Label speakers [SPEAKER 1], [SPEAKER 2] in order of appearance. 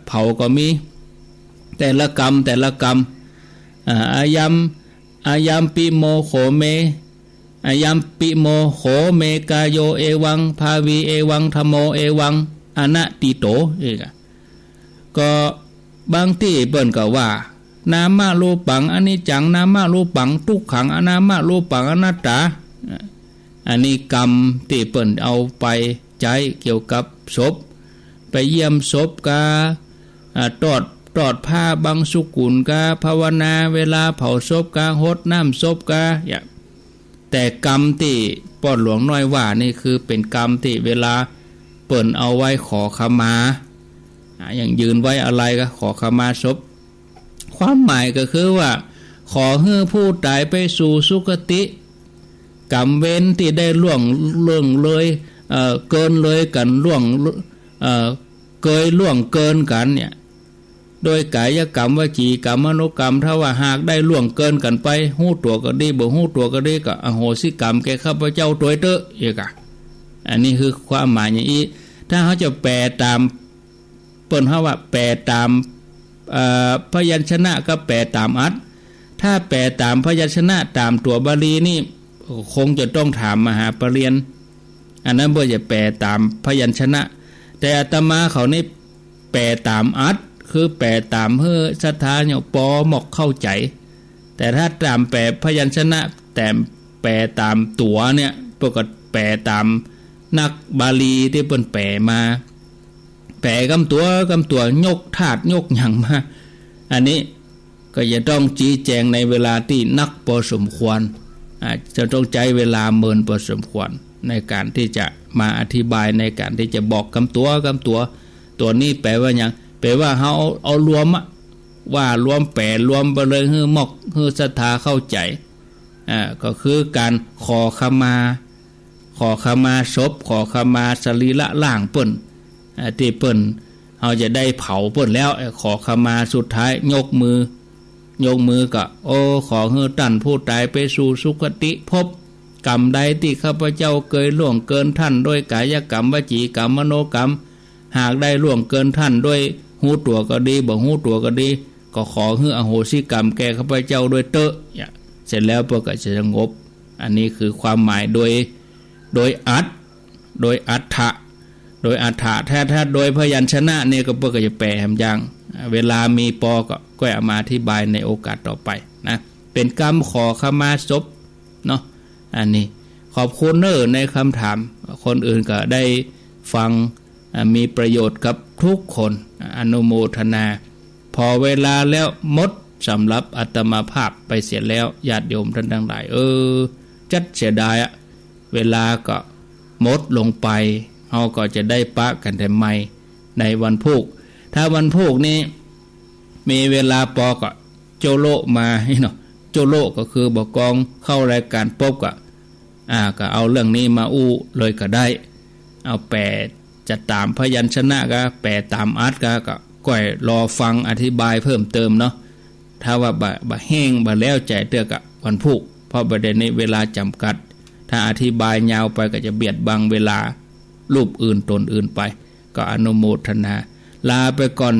[SPEAKER 1] เผาก็มีแต่ละกรรมอายัมปิโมโขเมอายัมปิโมโขเมกาโยเอวังภาวีเอวังธโมเอวังอนัตติโตอีกก็บางที่เปิ้นก็ว่านามารูปังอนิจจังนามารูปังทุกขังอนามารูปังอนัตตาอันนี้กรรมที่เปิ้นเอาไปใจเกี่ยวกับศพไปเยี่ยมศพกาตอดผ้าบังสุกุลกาภาวนาเวลาเผาศพกาหดน้ำศพกาแต่กรรมที่ป้อนหลวงน้อยว่านี่คือเป็นกรรมที่เวลาเปิ้นเอาไว้ขอขมาอย่างยืนไว้อะไรก็ขอขมาศพความหมายก็คือว่าขอให้ผู้ตายไปสู่สุคติกรรมเว้นที่ได้ล่วงเลยเกินเลยกันล่วงเกินกันเนี่ยโดยกายกรรมวจีกรรมมโนกรรมถ้าว่าหากได้ล่วงเกินกันไปหู้ตัวก็ดีบ่หู้ตัวก็ดีก็อโหสิกรรมแก่ข้าพเจ้าตัวเตอะอีกอันนี้คือความหมายอย่างนี้ถ้าเขาจะแปลตามเปิ้นเขาว่าแปลตามพยัญชนะก็แปลตามอัตถ้าแปลตามพยัญชนะตามตัวบาลีนี่คงจะต้องถามมหาปรริญญาอันนั้นบ่จะแปลตามพยัญชนะแต่อาตมาเขานี่แปลตามอัตคือแปลตามเพื่อศรัทธาเนี่ยปอหมอกเข้าใจแต่ถ้าตามแปลพยัญชนะแต่แปลตามตัวเนี่ยปกติแปลตามนักบาลีที่เปิ้นแปลมาแปลกำตัวยกธาตุยกหยังมาอันนี้ก็จะต้องชี้แจงในเวลาที่นักพอสมควรจะต้องใจเวลาเมินพอสมควรในการที่จะมาอธิบายในการที่จะบอกกำตัวนี้แปลว่าหยังแปลว่าเขาเอารวมว่ารวมแปลรวมไปเลยฮือหมอกฮือศรัทธาเข้าใจก็คือการขอขมาศพขอขมาสรีระร่างเปิ้นที่เปิ้นเขาจะได้เผาเปิ้นแล้วขอขมาสุดท้ายยกมือก็ขอให้ท่านผู้ตายไปสู่สุคติภพกรรมใดที่ข้าพเจ้าเคยล่วงเกินท่านด้วยกายกรรมวจีกรรมมโนกรรมหากได้ล่วงเกินท่านด้วยหูตัวก็ดีบ่หูตัวก็ดีก็ขอให้อโหสิกรรมแก่ข้าพเจ้าด้วยเตอะเสร็จแล้วเพื่อจะสงบอันนี้คือความหมายโดยอัฏฐะถ้าโดยพยัญชนะเนี่ยก็เพื่อจะแปลแหมยังเวลามีปอก็เอามาอธิบายในโอกาสต่อไปนะเป็นกรรมขอขมาศพเนาะอันนี้ขอบคุณในคำถามคนอื่นก็ได้ฟังมีประโยชน์กับทุกคนอนุโมทนาพอเวลาแล้วหมดสำหรับอาตมาภาพไปเสียแล้วญาติโยมท่านทั้งหลายจัดเสียดายเวลาก็หมดลงไปเราก็จะได้ปะกันแต่ใหม่ในวันพุธถ้าวันพุธนี้มีเวลาปอก็โจโลมาเนาะโจโลก็คือบอกกองเข้ารายการปุ๊บก็เอาเรื่องนี้มาอู้เลยก็ได้เอาแปลจะตามพยัญชนะก็แปลตามอัตก็ก้อยรอฟังอธิบายเพิ่มเติมเนาะถ้าว่าบะแห้งบะแล้วใจเตือกวันพุธเพราะประเด็นนี้เวลาจำกัดถ้าอธิบายยาวไปก็จะเบียดบังเวลารูปอื่นตนอื่นไปก็อนุโมทนาลาไปก่อน